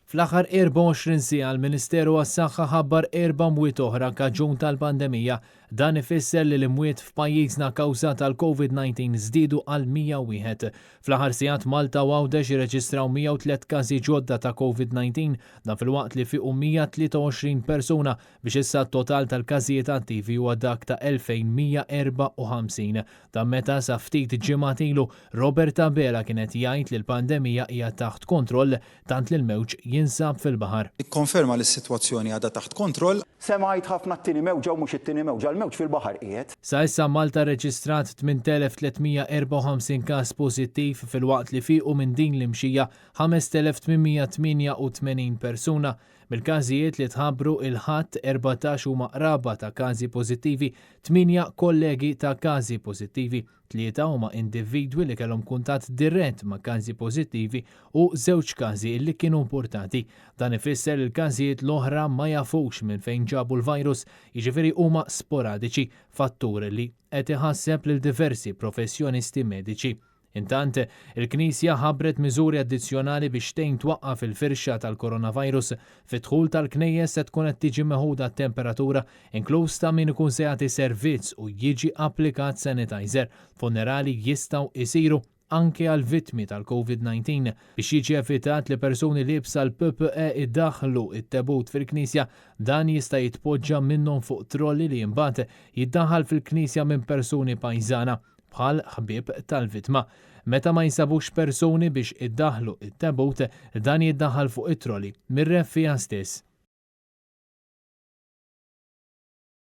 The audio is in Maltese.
Fl-aħħar 24 siegħa l-Ministeru għas-Saħħa ħabbar 4 mwiet oħra kaġun tal-pandemija. Dan ifisser li l-imwiet f'pajjiżna kkawżat tal-COVID-19 żdiedu għal 101. Fl-aħħar sigħat Malta u Għawdex irreġistraw 103 każi ġodda ta' COVID-19 dan filwaqt li fiqu 123 persuna biex issa t-total tal-każijiet attivi huwa dak ta' 2154. Dan meta sa ftit ġimgħat ilu Roberta Bela kienet jgħid li l-pandemija hija taħt kontroll tant li l-mewġ jinsab fil-baħar. Ikkonferma li s-sitwazzjoni għadha taħt kontroll. Semajt ħafna t-tieni mewġa u mhux it-tieni mewġa, l-mewġ fil-baħar qiegħed. Sa issa Malta reġistrat 8354 każ pożittiv filwaqt li fiequ minn din l-imxija 5888 persuna. Mill-każijiet li tħabbru il-ħadd 14 huma qraba ta' każi pożittivi, 8 kollegi ta' każi pożittivi, 3 huma individwi li kellhom kuntatt dirett ma' każi pożittivi u 2 każi li kienu importati. Dan ifisser il-każijiet l-oħra ma jafux minn fejn ġabu l-virus, jiġifieri huma sporadiċi, fattur li qed iħasseb lil diversi professjonisti mediċi. Intant, il-Knisja ħabbret miżuri addizzjonali biex tgħin twaqqaf il-firxa tal-coronavirus. Fit-dħul tal-knejjes se tkun qed tiġi meħuda t-temperatura, inkluż ta' min ikun se jagħti servizz u jiġi applikat sanitizer. Funerali jistgħu jsiru anke għal vittmi tal-COVID-19 biex jiġi evitat li persuni libsa l-PPE iddaħħlu it-tebut fil-Knisja. Dan jista' jitpoġġa minnhom fuq trolli li imbagħad jiddaħħal fil-Knisja minn persuni pajżana bħal ħbieb tal-vittma. Meta ma jinsabux persuni biex iddaħħlu it-tebut, dan jiddaħħal fuq it-trolli mir-ref fiha stess.